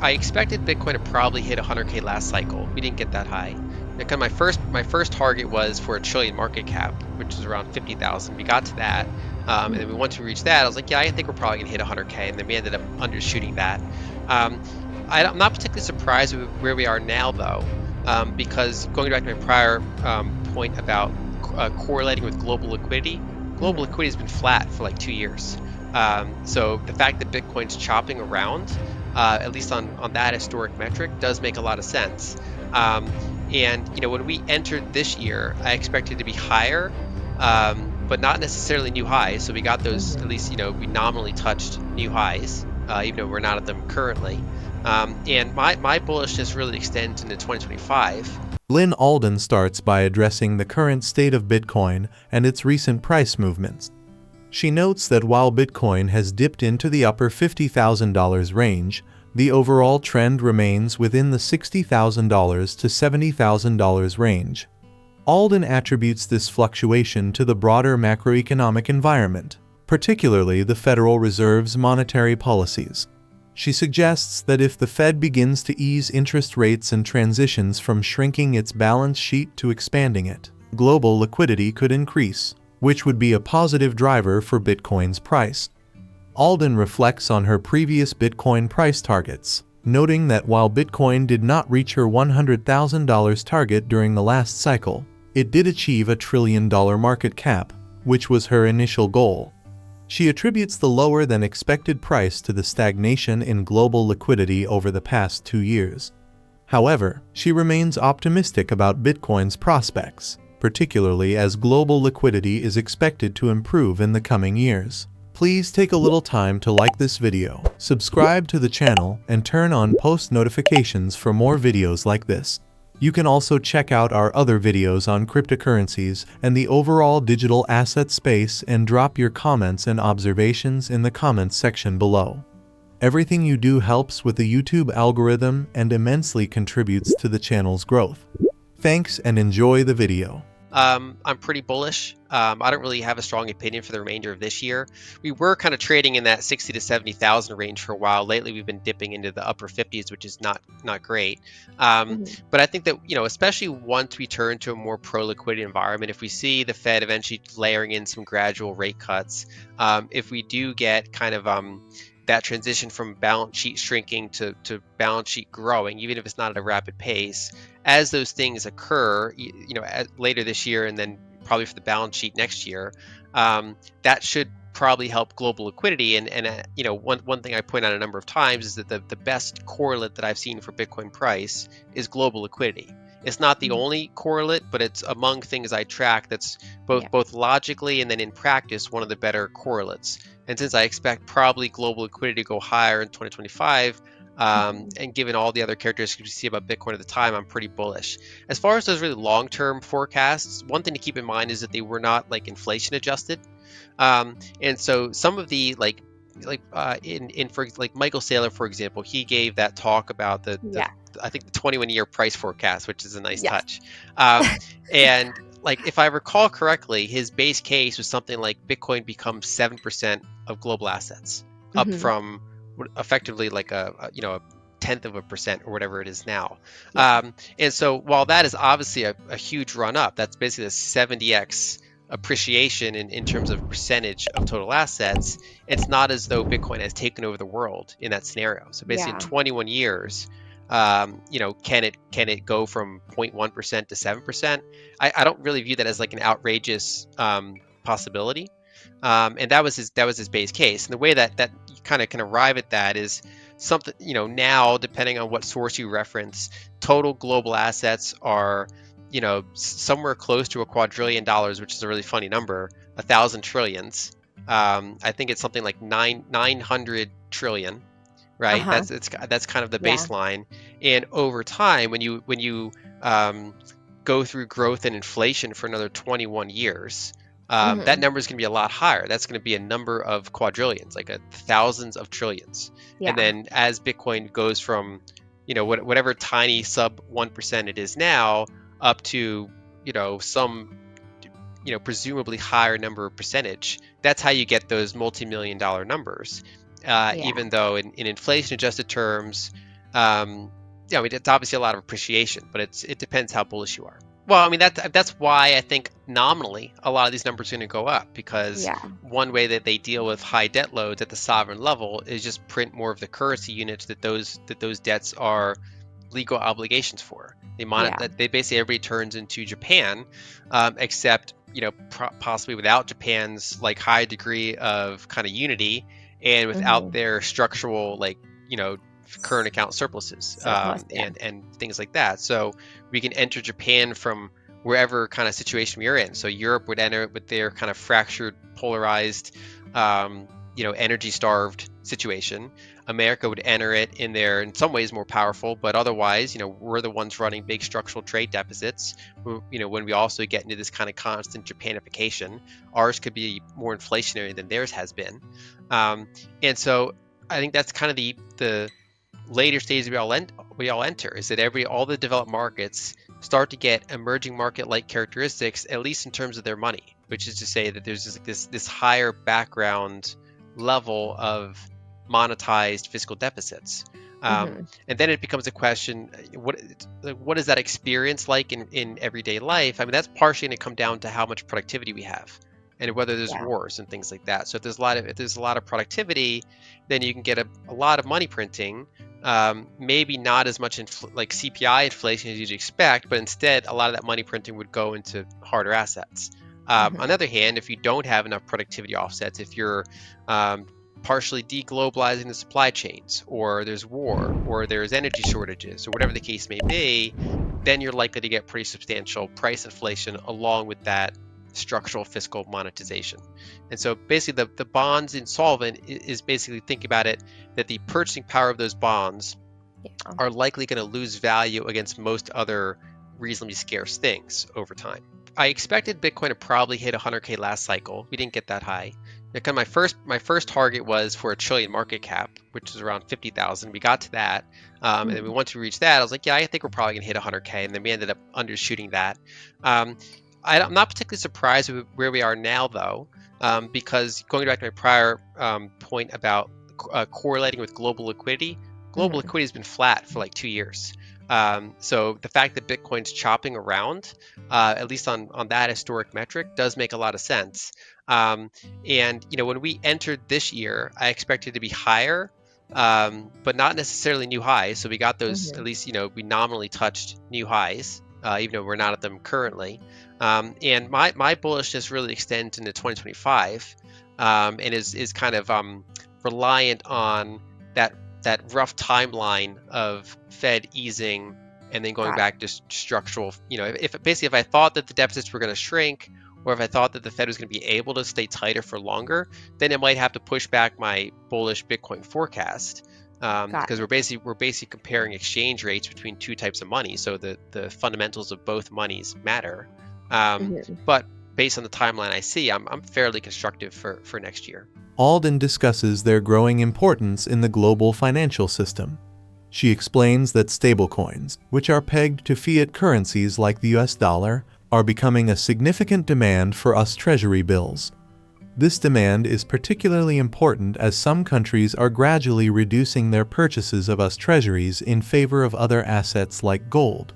I expected Bitcoin to probably hit 100K last cycle. We didn't get that high. Kind of my first target was for a trillion market cap, which is around 50,000. We got to that, and then once we reached that, I was like, yeah, I think we're probably gonna hit 100K, and then we ended up undershooting that. Um, I'm not particularly surprised with where we are now, though, because going back to my prior point about correlating with global liquidity, global liquidity has been flat for like 2 years. So the fact that Bitcoin's chopping around, at least on that historic metric, does make a lot of sense. And when we entered this year, I expected to be higher, but not necessarily new highs. So we got those, at least we nominally touched new highs, even though we're not at them currently. And my bullishness really extends into 2025. Lyn Alden starts by addressing the current state of Bitcoin and its recent price movements. She notes that while Bitcoin has dipped into the upper $50,000 range, the overall trend remains within the $60,000 to $70,000 range. Alden attributes this fluctuation to the broader macroeconomic environment, particularly the Federal Reserve's monetary policies. She suggests that if the Fed begins to ease interest rates and transitions from shrinking its balance sheet to expanding it, global liquidity could increase, which would be a positive driver for Bitcoin's price. Alden reflects on her previous Bitcoin price targets, noting that while Bitcoin did not reach her $100,000 target during the last cycle, it did achieve a $1 trillion market cap, which was her initial goal. She attributes the lower than expected price to the stagnation in global liquidity over the past 2 years. However, she remains optimistic about Bitcoin's prospects, particularly as global liquidity is expected to improve in the coming years. Please take a little time to like this video, subscribe to the channel, and turn on post notifications for more videos like this. You can also check out our other videos on cryptocurrencies and the overall digital asset space and drop your comments and observations in the comments section below. Everything you do helps with the YouTube algorithm and immensely contributes to the channel's growth. Thanks and enjoy the video. I'm pretty bullish. I don't really have a strong opinion for the remainder of this year. We were kind of trading in that 60 to 70,000 range for a while. Lately, we've been dipping into the upper 50s, which is not great. But I think that, especially once we turn to a more pro-liquidity environment, if we see the Fed eventually layering in some gradual rate cuts, if we do get kind of that transition from balance sheet shrinking to balance sheet growing, even if it's not at a rapid pace, as those things occur, later this year and then probably for the balance sheet next year, that should probably help global liquidity. And one thing I point out a number of times is that the best correlate that I've seen for Bitcoin price is global liquidity. It's not the only correlate, but it's among things I track that's both logically and then in practice one of the better correlates. And since I expect probably global liquidity to go higher in 2025, and given all the other characteristics we see about Bitcoin at the time, I'm pretty bullish. As far as those really long-term forecasts, one thing to keep in mind is that they were not like inflation adjusted. And so some of the for Michael Saylor, for example, he gave that talk about the I think the 21-year price forecast, which is a nice touch. And if I recall correctly, his base case was something like Bitcoin becomes 7% of global assets, up from effectively like a 0.1% or whatever it is now. And so while that is obviously a huge run up, that's basically a 70x appreciation in terms of percentage of total assets. It's not as though Bitcoin has taken over the world in that scenario. So basically in 21 years, can it go from 0.1% to 7%? I don't really view that as like an outrageous possibility. And that was his base case. And the way that you kind of can arrive at that is something, now depending on what source you reference, total global assets are, somewhere close to $1 quadrillion, which is a really funny number, 1,000 trillions. I think it's something like 900 trillion. Right, that's kind of the baseline, and over time, when you go through growth and inflation for another 21 years, that number is going to be a lot higher. That's going to be a number of quadrillions, like thousands of trillions. And then as Bitcoin goes from whatever tiny sub 1% it is now up to some presumably higher number of percentage, that's how you get those multi-million-dollar numbers. Even though in inflation-adjusted terms, Yeah, I mean, it's obviously a lot of appreciation, but it depends how bullish you are. Well, I mean, that's why I think nominally a lot of these numbers are going to go up, because one way that they deal with high debt loads at the sovereign level is just print more of the currency units that those debts are legal obligations for. They basically, everybody turns into Japan, except possibly without Japan's like high degree of kind of unity, and without their structural current account surpluses, and things like that. So we can enter Japan from wherever kind of situation we're in. So Europe would enter it with their kind of fractured, polarized, energy starved situation. America would enter it in their, in some ways, more powerful, but otherwise, we're the ones running big structural trade deficits. When we also get into this kind of constant Japanification, ours could be more inflationary than theirs has been. And so I think that's kind of the later stages we all enter, is that all the developed markets start to get emerging market-like characteristics, at least in terms of their money, which is to say that there's just this higher background level of monetized fiscal deficits. And then it becomes a question, what is that experience like in everyday life? I mean, that's partially going to come down to how much productivity we have, and whether there's wars and things like that. So if there's a lot of productivity, then you can get a lot of money printing. Maybe not as much like CPI inflation as you'd expect, but instead a lot of that money printing would go into harder assets. On the other hand, if you don't have enough productivity offsets, if you're partially deglobalizing the supply chains, or there's war, or there's energy shortages, or whatever the case may be, then you're likely to get pretty substantial price inflation along with that structural fiscal monetization. And so basically the bonds insolvent is basically, think about it, that the purchasing power of those bonds are likely going to lose value against most other reasonably scarce things over time. I expected Bitcoin to probably hit 100K last cycle. We didn't get that high. Kind of my first target was for a trillion market cap, which is around 50,000. We got to that, and then once we reached that, I was like, yeah, I think we're probably gonna hit 100K, and then we ended up undershooting that. I'm not particularly surprised with where we are now, though, because going back to my prior point about correlating with global liquidity, liquidity has been flat for like 2 years. So the fact that Bitcoin's chopping around, at least on that historic metric, does make a lot of sense. And when we entered this year, I expected to be higher, but not necessarily new highs. So we got those, at least, we nominally touched new highs, even though we're not at them currently. And my bullishness really extends into 2025, and is kind of reliant on that rough timeline of Fed easing and then going back to structural. If I thought that the deficits were going to shrink, or if I thought that the Fed was going to be able to stay tighter for longer, then it might have to push back my bullish Bitcoin forecast, because we're basically comparing exchange rates between two types of money. So the fundamentals of both monies matter. But based on the timeline I see, I'm fairly constructive for next year. Alden discusses their growing importance in the global financial system. She explains that stablecoins, which are pegged to fiat currencies like the US dollar, are becoming a significant demand for US Treasury bills. This demand is particularly important as some countries are gradually reducing their purchases of US Treasuries in favor of other assets like gold.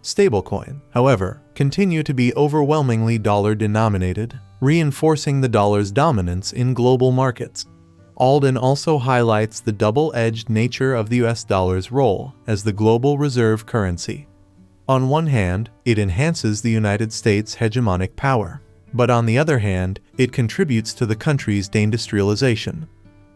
Stablecoin, however, continue to be overwhelmingly dollar-denominated, reinforcing the dollar's dominance in global markets. Alden also highlights the double-edged nature of the US dollar's role as the global reserve currency. On one hand, it enhances the United States' hegemonic power, but on the other hand, it contributes to the country's deindustrialization.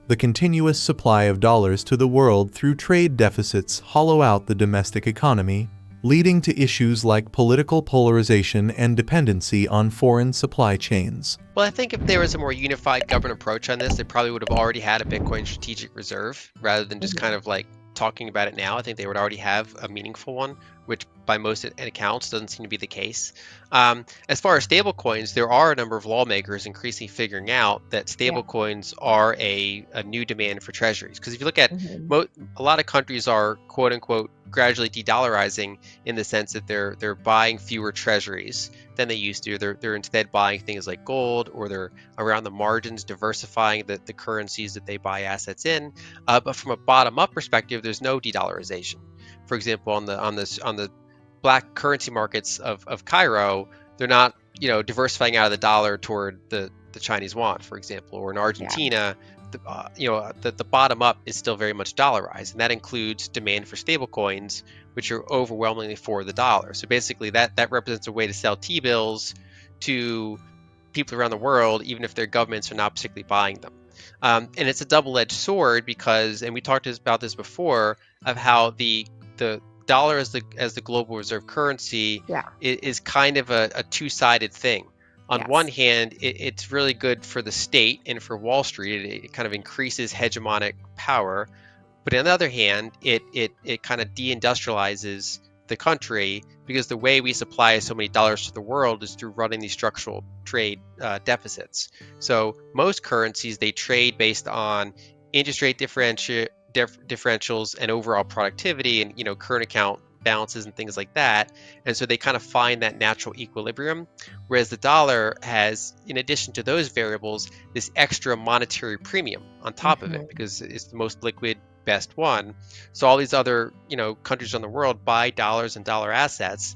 The continuous supply of dollars to the world through trade deficits hollow out the domestic economy, leading to issues like political polarization and dependency on foreign supply chains. Well, I think if there was a more unified government approach on this, they probably would have already had a Bitcoin strategic reserve, rather than just kind of like talking about it now. I think they would already have a meaningful one, which by most accounts doesn't seem to be the case. As far as stablecoins, there are a number of lawmakers increasingly figuring out that stablecoins are a new demand for treasuries. Because if you look at a lot of countries are quote unquote gradually de-dollarizing in the sense that they're buying fewer treasuries than they used to. They're instead buying things like gold, or they're around the margins diversifying the currencies that they buy assets in. But from a bottom-up perspective, there's no de-dollarization. For example, on the black currency markets of Cairo, they're not diversifying out of the dollar toward the Chinese yuan, for example, or in Argentina. The bottom up is still very much dollarized, and that includes demand for stablecoins, which are overwhelmingly for the dollar. So basically, that represents a way to sell T-bills to people around the world, even if their governments are not particularly buying them. And it's a double-edged sword because, and we talked about this before, of how the dollar as the global reserve currency is kind of a two-sided thing. On one hand, it's really good for the state and for Wall Street. It kind of increases hegemonic power. But on the other hand, it kind of deindustrializes the country, because the way we supply so many dollars to the world is through running these structural trade deficits. So most currencies, they trade based on interest rate differentials and overall productivity, and current account balances and things like that. And so they kind of find that natural equilibrium, whereas the dollar has, in addition to those variables, this extra monetary premium on top of it, because it's the most liquid, best one. So all these other countries in the world buy dollars and dollar assets,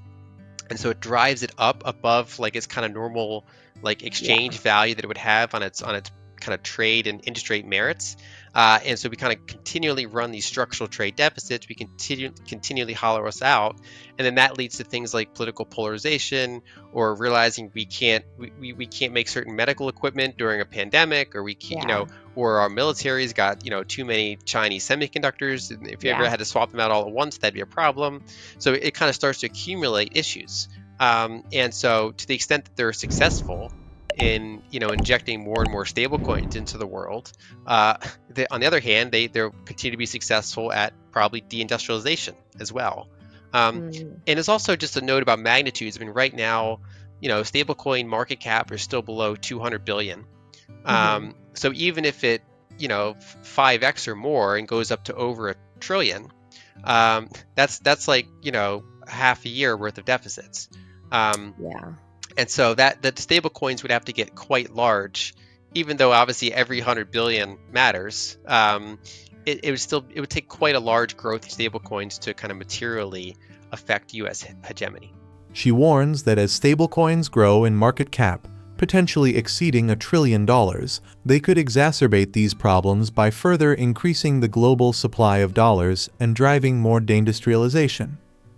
and so it drives it up above like its kind of normal like exchange value that it would have on its kind of trade and interest rate merits. And so we kind of continually run these structural trade deficits. We continually hollow us out, and then that leads to things like political polarization, or realizing we can't make certain medical equipment during a pandemic, or we can't, or our military's got too many Chinese semiconductors. And if you ever had to swap them out all at once, that'd be a problem. So it kind of starts to accumulate issues. And so to the extent that they're successful in injecting more and more stablecoins into the world, on the other hand, they'll continue to be successful at probably deindustrialization as well. And it's also just a note about magnitudes. I mean, right now, stablecoin market cap is still below 200 billion. So even if it 5x or more and goes up to over $1 trillion, that's like half a year worth of deficits. And so that the stable coins would have to get quite large, even though obviously every 100 billion matters. It would take quite a large growth of stable coins to kind of materially affect U.S. hegemony. She warns that as stablecoins grow in market cap, potentially exceeding $1 trillion, they could exacerbate these problems by further increasing the global supply of dollars and driving more deindustrialization.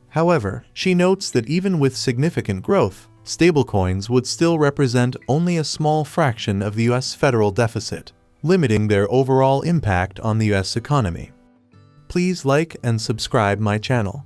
However, she notes that even with significant growth, stablecoins would still represent only a small fraction of the U.S. federal deficit, limiting their overall impact on the U.S. economy. Please like and subscribe my channel.